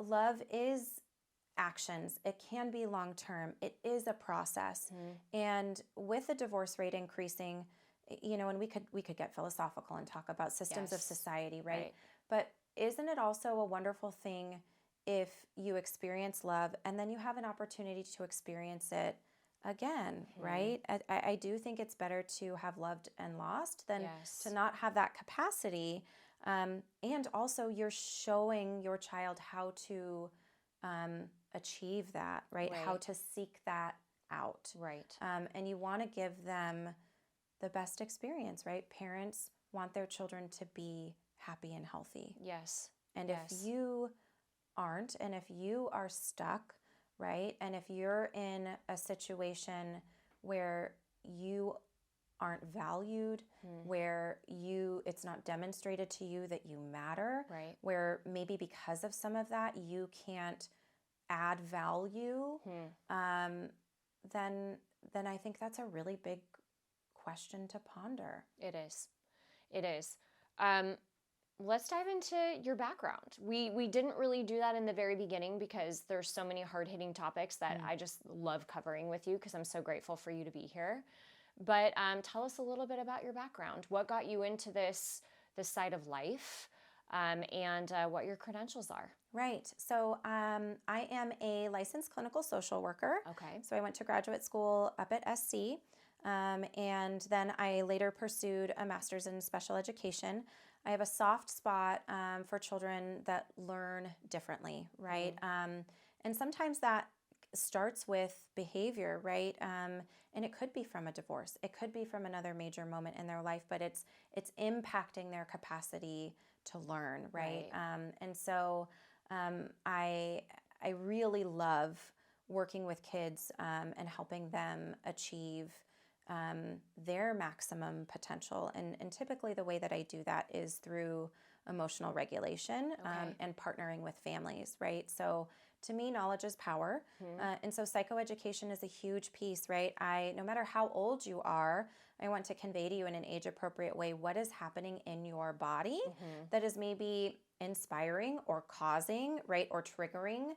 love is actions. It can be long-term. It is a process. And with the divorce rate increasing, and we could get philosophical and talk about systems of society, right? But isn't it also a wonderful thing if you experience love and then you have an opportunity to experience it again, right? I do think it's better to have loved and lost than to not have that capacity. And also you're showing your child how to achieve that, right? How to seek that out. Right. And you want to give them the best experience, right? Parents want their children to be happy and healthy. Yes. And if you aren't, and if you are stuck, right? And if you're in a situation where you aren't valued, where it's not demonstrated to you that you matter, where maybe because of some of that you can't add value, then I think that's a really big question to ponder. It is. It is. Let's dive into your background. We didn't really do that in the very beginning because there's so many hard-hitting topics that I just love covering with you because I'm so grateful for you to be here. But tell us a little bit about your background. What got you into this side of life, and what your credentials are. Right. So I am a licensed clinical social worker. Okay. So I went to graduate school up at SC, and then I later pursued a master's in special education. I have a soft spot for children that learn differently, right? And sometimes that starts with behavior, right? And it could be from a divorce. It could be from another major moment in their life, but it's impacting their capacity to learn, right? And so I really love working with kids and helping them achieve their maximum potential. And typically the way that I do that is through emotional regulation and partnering with families, right? So to me, knowledge is power. And so psychoeducation is a huge piece, right? No matter how old you are, I want to convey to you in an age-appropriate way what is happening in your body that is maybe inspiring or causing, right, or triggering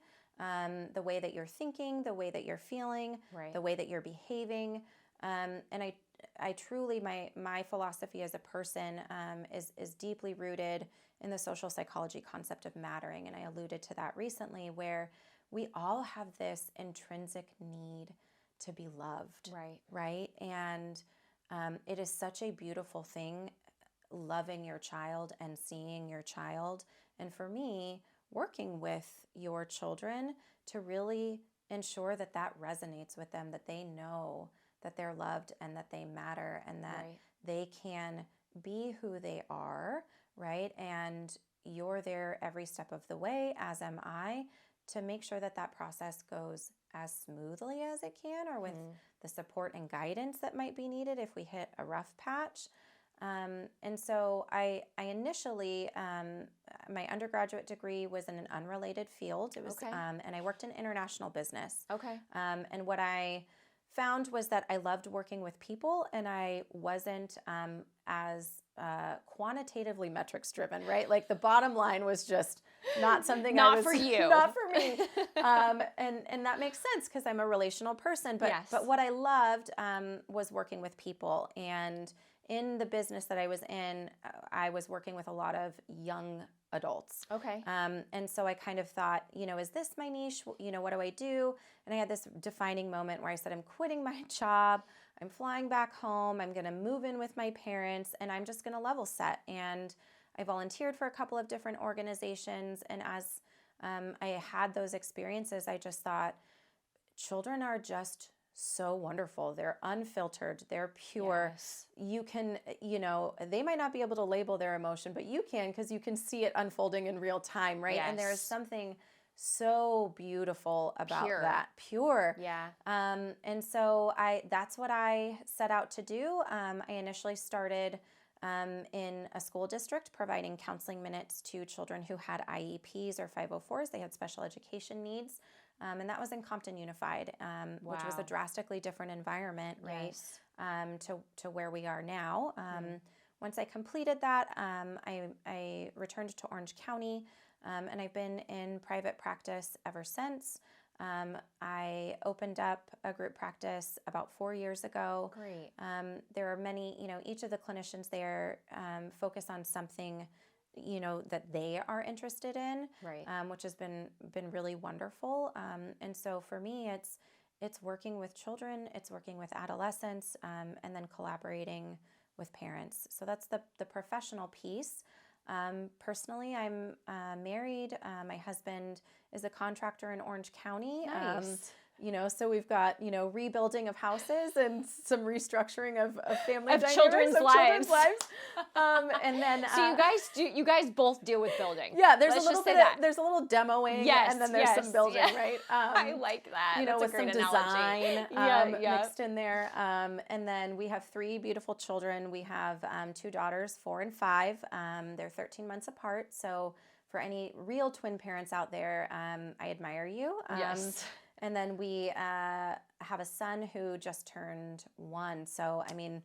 the way that you're thinking, the way that you're feeling, the way that you're behaving. And I truly, my philosophy as a person is deeply rooted in the social psychology concept of mattering. And I alluded to that recently, where we all have this intrinsic need to be loved, right? And it is such a beautiful thing, loving your child and seeing your child. And for me, working with your children to really ensure that that resonates with them, that they know that they're loved and that they matter and that they can be who they are, right? And you're there every step of the way, as am I, to make sure that that process goes as smoothly as it can, or with the support and guidance that might be needed if we hit a rough patch. And so I initially, my undergraduate degree was in an unrelated field. It was, and I worked in international business. And what I found was that I loved working with people, and I wasn't as quantitatively metrics driven, right? Like the bottom line was just not something not for you, not for me. And that makes sense because I'm a relational person. But what I loved was working with people. And in the business that I was in, I was working with a lot of young adults. And so I kind of thought, is this my niche? What do I do? And I had this defining moment where I said, I'm quitting my job. I'm flying back home. I'm going to move in with my parents, and I'm just going to level set. And I volunteered for a couple of different organizations. And as I had those experiences, I just thought, children are just so wonderful. They're unfiltered. They're pure. You can, they might not be able to label their emotion, but you can, because you can see it unfolding in real time, right? And there is something so beautiful about that. Pure. And so that's what I set out to do. I initially started in a school district providing counseling minutes to children who had IEPs or 504s. They had special education needs. And that was in Compton Unified, which was a drastically different environment, right, to where we are now. Once I completed that, I returned to Orange County And I've been in private practice ever since. I opened up a group practice about 4 years ago. Great. There are many, each of the clinicians there focus on something, that they are interested in, Right. which has been really wonderful. And so for me, it's working with children, it's working with adolescents, and then collaborating with parents. So that's the professional piece. Personally, I'm married. My husband is a contractor in Orange County. Nice. So we've got, rebuilding of houses and some restructuring of family Of dynamics, children's lives. And then So you guys both deal with building. yeah, there's Let's a little just say bit that. there's a little demoing, Yes, and then there's yes, some building, yeah. right? I like that. That's with a great some analogy. design Yeah. mixed in there. And then we have 3 beautiful children. We have 2 daughters, 4 and 5. They're 13 months apart. So for any real twin parents out there, I admire you. Yes. And then we have a son who just turned 1. So, I mean,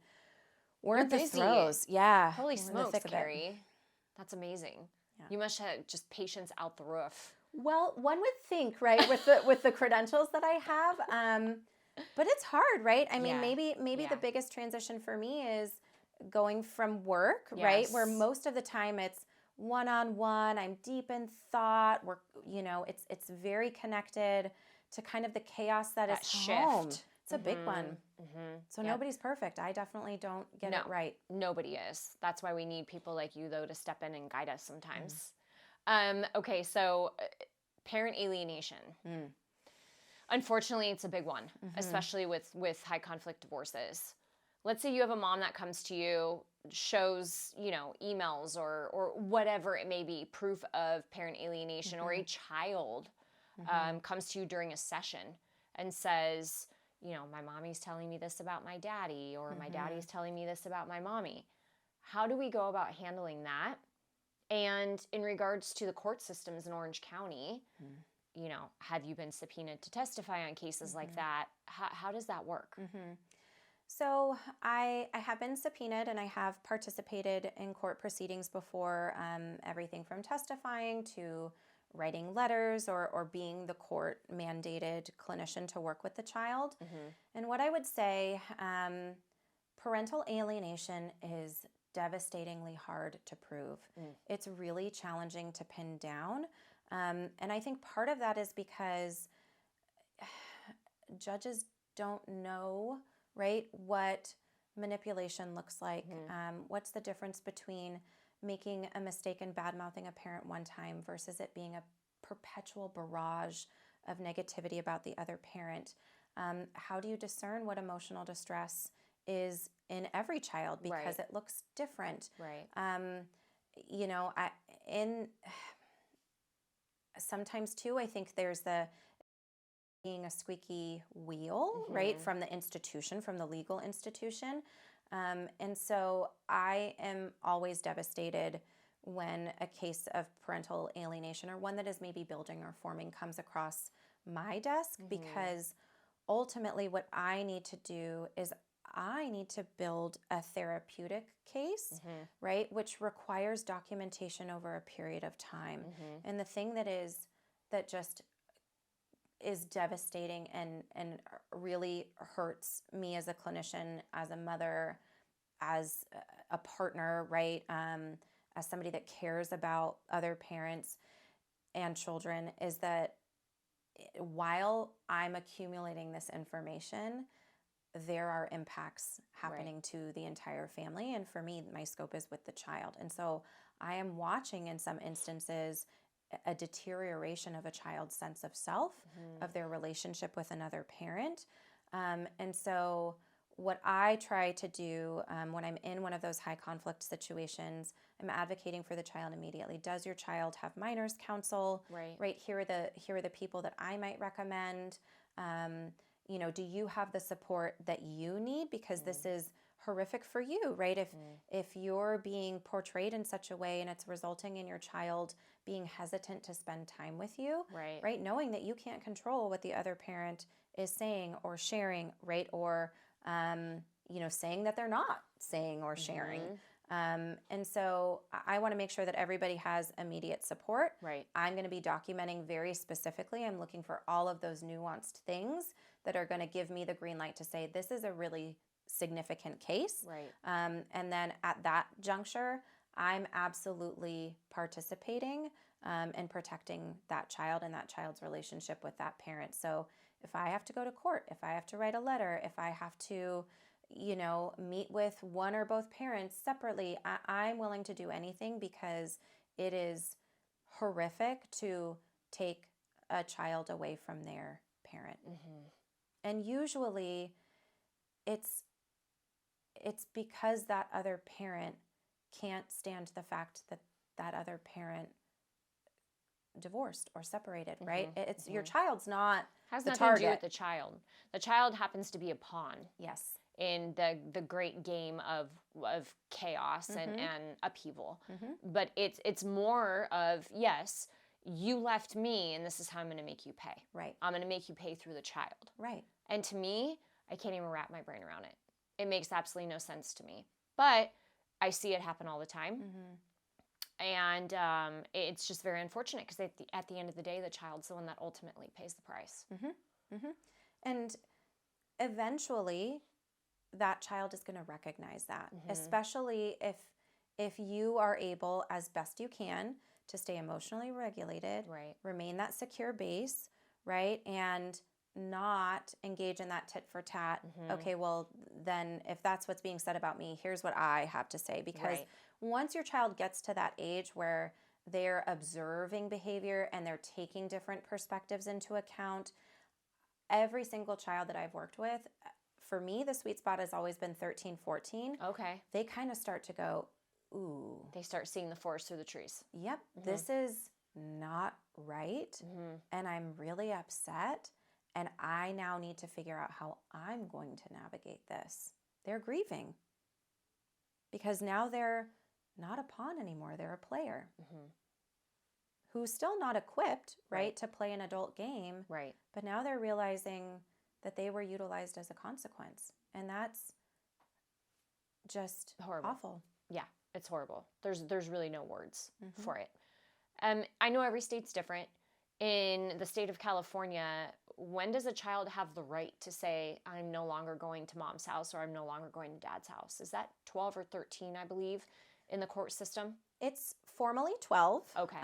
we're You're at the busy. throes. Yeah. Holy we're in the smokes, thick of it. Carrie. That's amazing. Yeah. You must have just patience out the roof. Well, one would think, right, with the credentials that I have, but it's hard, right? I mean, Yeah. maybe Yeah. the biggest transition for me is going from work, right, where Yes. most of the time it's one-on-one. I'm deep in thought. It's very connected to kind of the chaos that That is home. shift. It's a big one. Mm-hmm. So nobody's perfect. I definitely don't get No. it right. Nobody is. That's why we need people like you, though, to step in and guide us sometimes. Mm. Okay, so parent alienation. Mm. Unfortunately, it's a big one, Mm-hmm. especially with high conflict divorces. Let's say you have a mom that comes to you, shows, emails or whatever it may be, proof of parent alienation, or a child comes to you during a session and says, my mommy's telling me this about my daddy, or my daddy's telling me this about my mommy. How do we go about handling that? And in regards to the court systems in Orange County, have you been subpoenaed to testify on cases like that? How does that work? So I have been subpoenaed, and I have participated in court proceedings before, everything from testifying to writing letters or being the court mandated clinician to work with the child. And what I would say, parental alienation is devastatingly hard to prove. It's really challenging to pin down. And I think part of that is because judges don't know, right, what manipulation looks like. What's the difference between making a mistake and bad-mouthing a parent one time versus it being a perpetual barrage of negativity about the other parent? How do you discern what emotional distress is in every child, because it looks different? Right. Sometimes too, I think there's being a squeaky wheel, right, from the institution, from the legal institution. And so I am always devastated when a case of parental alienation, or one that is maybe building or forming, comes across my desk, because ultimately what I need to do is I need to build a therapeutic case, right, which requires documentation over a period of time. And the thing that just is devastating and really hurts me as a clinician, as a mother, as a partner, right, as somebody that cares about other parents and children, is that while I'm accumulating this information, there are impacts happening to the entire family. And for me, my scope is with the child. And so I am watching, in some instances, a deterioration of a child's sense of self, of their relationship with another parent. And so what I try to do when I'm in one of those high conflict situations, I'm advocating for the child immediately. Does your child have minors counsel? Right. Here are the people that I might recommend. Do you have the support that you need? Because this is horrific for you, right? If you're being portrayed in such a way and it's resulting in your child being hesitant to spend time with you, right? Knowing that you can't control what the other parent is saying or sharing, right? Or, saying that they're not saying or sharing. And so I want to make sure that everybody has immediate support. Right. I'm going to be documenting very specifically. I'm looking for all of those nuanced things that are going to give me the green light to say, this is a really significant case. Right. And then at that juncture, I'm absolutely participating and protecting that child and that child's relationship with that parent. So if I have to go to court, if I have to write a letter, if I have to, meet with one or both parents separately, I'm willing to do anything because it is horrific to take a child away from their parent. And usually it's because that other parent can't stand the fact that that other parent divorced or separated, right? It's your child's not Has the nothing to do target. with the child. The child happens to be a pawn Yes. in the great game of chaos and upheaval. But it's more of, yes, you left me and this is how I'm going to make you pay. Right. I'm going to make you pay through the child. Right. And to me, I can't even wrap my brain around it. It makes absolutely no sense to me. But I see it happen all the time. And it's just very unfortunate because at the end of the day, the child's the one that ultimately pays the price. And eventually, that child is going to recognize that, especially if you are able, as best you can, to stay emotionally regulated, Right. remain that secure base, right, and not engage in that tit for tat. Okay, well, then if that's what's being said about me, here's what I have to say. Because Right. once your child gets to that age where they're observing behavior and they're taking different perspectives into account, every single child that I've worked with, for me, the sweet spot has always been 13, 14. Okay. They kind of start to go, ooh. They start seeing the forest through the trees. Yep, this is not right. And I'm really upset. And I now need to figure out how I'm going to navigate this. They're grieving because now they're not a pawn anymore. They're a player who's still not equipped, right, to play an adult game. Right. But now they're realizing that they were utilized as a consequence. And that's just Horrible. awful. Yeah, it's horrible. There's really no words for it. I know every state's different. In the state of California, when does a child have the right to say, I'm no longer going to mom's house or I'm no longer going to dad's house? Is that 12 or 13, I believe, in the court system? It's formally 12. Okay.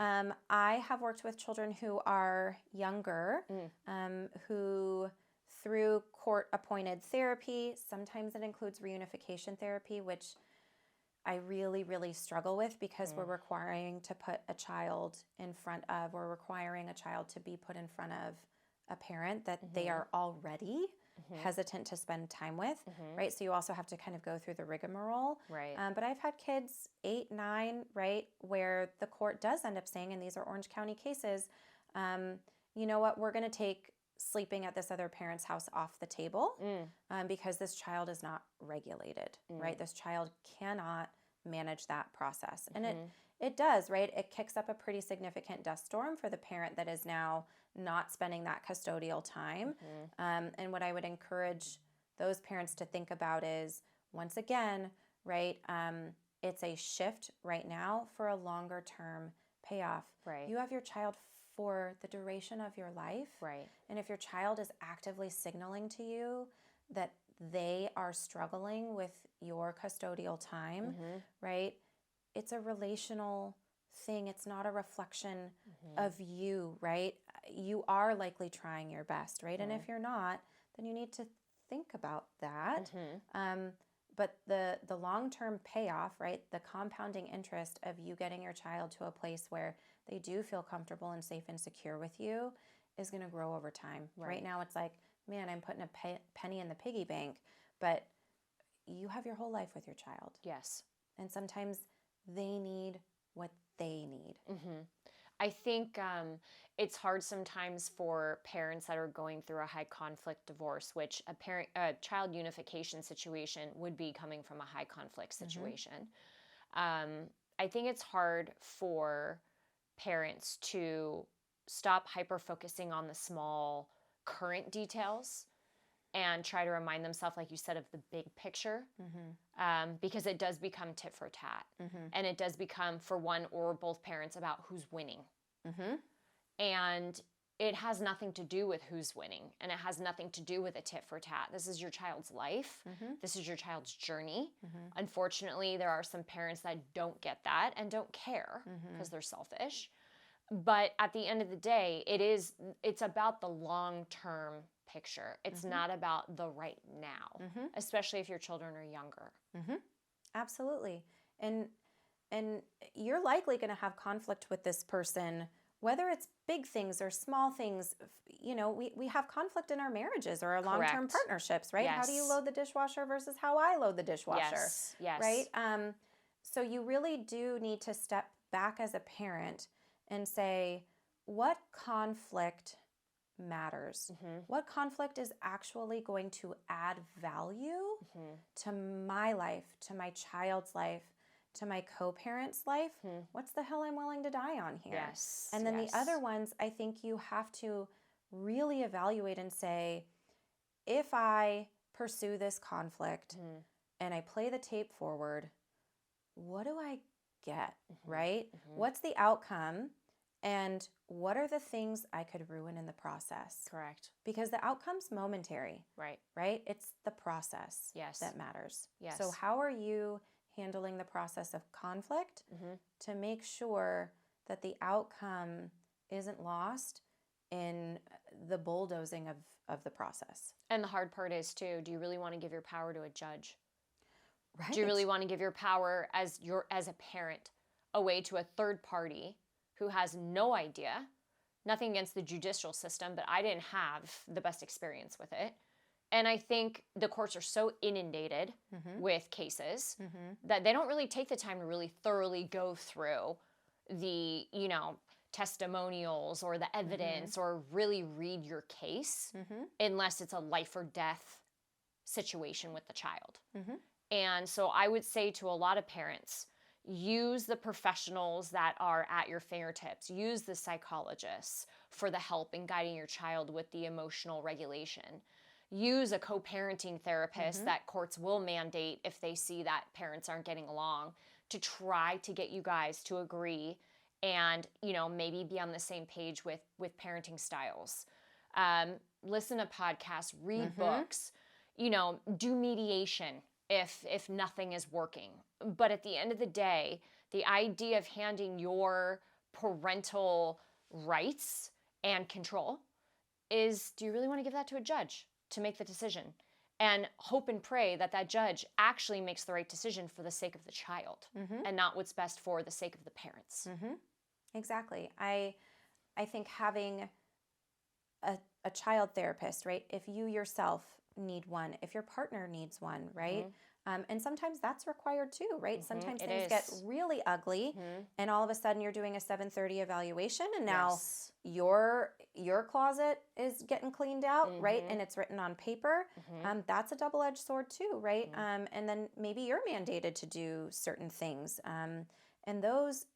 I have worked with children who are younger, who through court-appointed therapy, sometimes it includes reunification therapy, which I really, really struggle with because we're requiring to put a child in front of, we're requiring a child to be put in front of a parent that they are already hesitant to spend time with, right? So you also have to kind of go through the rigmarole. Right. But I've had kids 8, 9, right, where the court does end up saying, and these are Orange County cases, you know what, we're going to take sleeping at this other parent's house off the table because this child is not regulated, right? This child cannot manage that process. And it does, right? It kicks up a pretty significant dust storm for the parent that is now not spending that custodial time. And what I would encourage those parents to think about is, once again, right, it's a shift right now for a longer term payoff. Right. You have your child for the duration of your life. Right. And if your child is actively signaling to you that they are struggling with your custodial time, right? It's a relational thing. It's not a reflection of you, right? You are likely trying your best, right? And if you're not, then you need to think about that. But the long-term payoff, right? The compounding interest of you getting your child to a place where they do feel comfortable and safe and secure with you is going to grow over time. Right now it's like, man, I'm putting a penny in the piggy bank, but you have your whole life with your child. Yes. And sometimes they need what they need. I think it's hard sometimes for parents that are going through a high conflict divorce, which a child unification situation would be coming from a high conflict situation. I think it's hard for parents to stop hyper focusing on the small current details and try to remind themselves, like you said, of the big picture, because it does become tit for tat. And it does become, for one or both parents, about who's winning. And it has nothing to do with who's winning, and it has nothing to do with a tit for tat. This is your child's life. This is your child's journey. Unfortunately, there are some parents that don't get that and don't care because they're selfish. But at the end of the day, it's about the long-term picture. It's not about the right now, especially if your children are younger. Absolutely. And you're likely going to have conflict with this person, whether it's big things or small things. You know, we have conflict in our marriages or our long-term partnerships, right? Yes. How do you load the dishwasher versus how I load the dishwasher? Yes. Right? So you really do need to step back as a parent and say, what conflict matters? What conflict is actually going to add value to my life, to my child's life, to my co-parent's life? What's the hell I'm willing to die on here? Yes. And then the other ones, I think you have to really evaluate and say, if I pursue this conflict and I play the tape forward, what do I get, right? What's the outcome? And what are the things I could ruin in the process? Correct. Because the outcome's momentary. Right? It's the process that matters. Yes. So how are you handling the process of conflict to make sure that the outcome isn't lost in the bulldozing of the process? And the hard part is, too, do you really want to give your power to a judge? Right. Do you really want to give your power as a parent away to a third party who has no idea? Nothing against the judicial system, but I didn't have the best experience with it. And I think the courts are so inundated with cases that they don't really take the time to really thoroughly go through the, testimonials or the evidence or really read your case unless it's a life or death situation with the child. And so I would say to a lot of parents, use the professionals that are at your fingertips. Use the psychologists for the help in guiding your child with the emotional regulation. Use a co-parenting therapist that courts will mandate if they see that parents aren't getting along, to try to get you guys to agree and, maybe be on the same page with parenting styles. Listen to podcasts, read books, do mediation if nothing is working. But at the end of the day, the idea of handing your parental rights and control is, do you really want to give that to a judge to make the decision? And hope and pray that that judge actually makes the right decision for the sake of the child and not what's best for the sake of the parents. Exactly. I think having a child therapist, right? If you yourself need one, if your partner needs one, right? And sometimes that's required too, right? Sometimes things get really ugly and all of a sudden you're doing a 7:30 evaluation and now your closet is getting cleaned out, right? And it's written on paper. That's a double-edged sword too, right? And then maybe you're mandated to do certain things. And those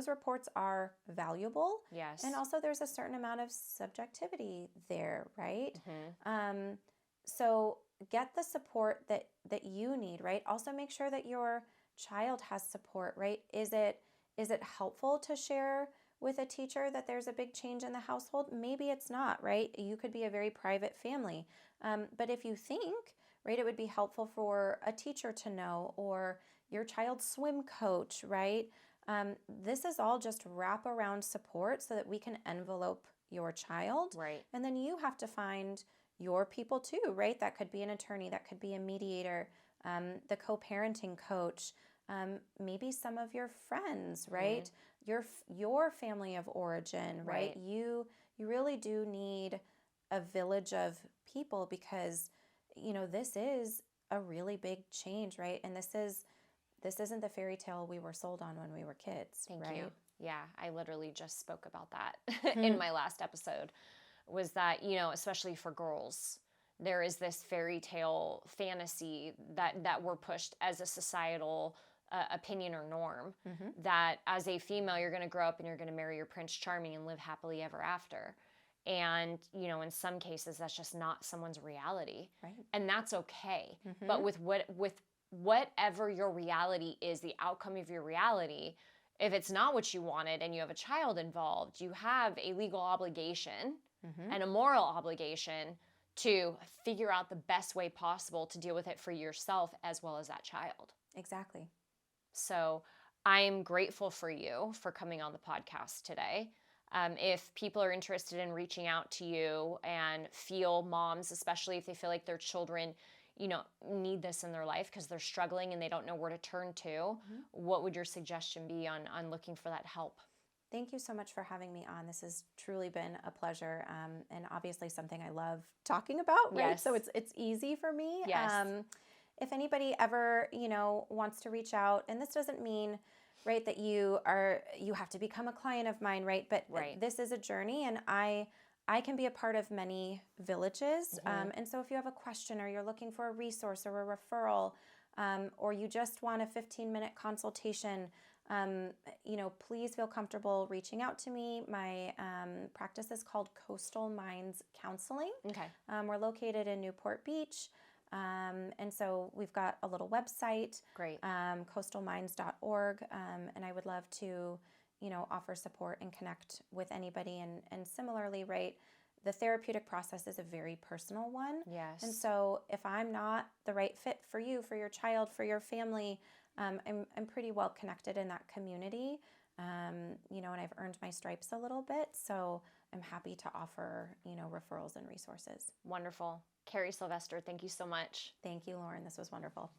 reports are valuable. Yes. And also there's a certain amount of subjectivity there, right? So get the support that you need, right? Also make sure that your child has support, right? Is it helpful to share with a teacher that there's a big change in the household? Maybe it's not, right? You could be a very private family. But if you think, right, it would be helpful for a teacher to know, or your child's swim coach, right? This is all just wraparound support so that we can envelope your child. Right. And then you have to find your people too, right? That could be an attorney, that could be a mediator, the co-parenting coach, maybe some of your friends, right? Your family of origin, right? You really do need a village of people because, this is a really big change, right? And this isn't the fairy tale we were sold on when we were kids. Thank right? you. Yeah, I literally just spoke about that in my last episode, was that, especially for girls, there is this fairy tale fantasy that we're pushed as a societal opinion or norm, that as a female, you're going to grow up and you're going to marry your Prince Charming and live happily ever after. And, in some cases, that's just not someone's reality. Right. And that's okay. But with whatever your reality is, the outcome of your reality, if it's not what you wanted and you have a child involved, you have a legal obligation and a moral obligation to figure out the best way possible to deal with it for yourself as well as that child. Exactly. So I'm grateful for you for coming on the podcast today. If people are interested in reaching out to you and feel moms, especially if they feel like their children, need this in their life because they're struggling and they don't know where to turn to, what would your suggestion be on looking for that help? Thank you so much for having me on. This has truly been a pleasure, and obviously something I love talking about, right? Yes. So it's easy for me. Yes. If anybody ever, wants to reach out, and this doesn't mean, right, that you have to become a client of mine, right? But Right. this is a journey, and I can be a part of many villages. And so if you have a question, or you're looking for a resource or a referral, or you just want a 15-minute consultation, please feel comfortable reaching out to me. My practice is called Coastal Minds Counseling. Okay. We're located in Newport Beach. And so we've got a little website, Great. coastalminds.org. And I would love to, offer support and connect with anybody. And similarly, right, the therapeutic process is a very personal one. Yes. And so if I'm not the right fit for you, for your child, for your family, I'm pretty well connected in that community, and I've earned my stripes a little bit, so I'm happy to offer, referrals and resources. Wonderful. Kari Sylvester, thank you so much. Thank you, Lauren. This was wonderful.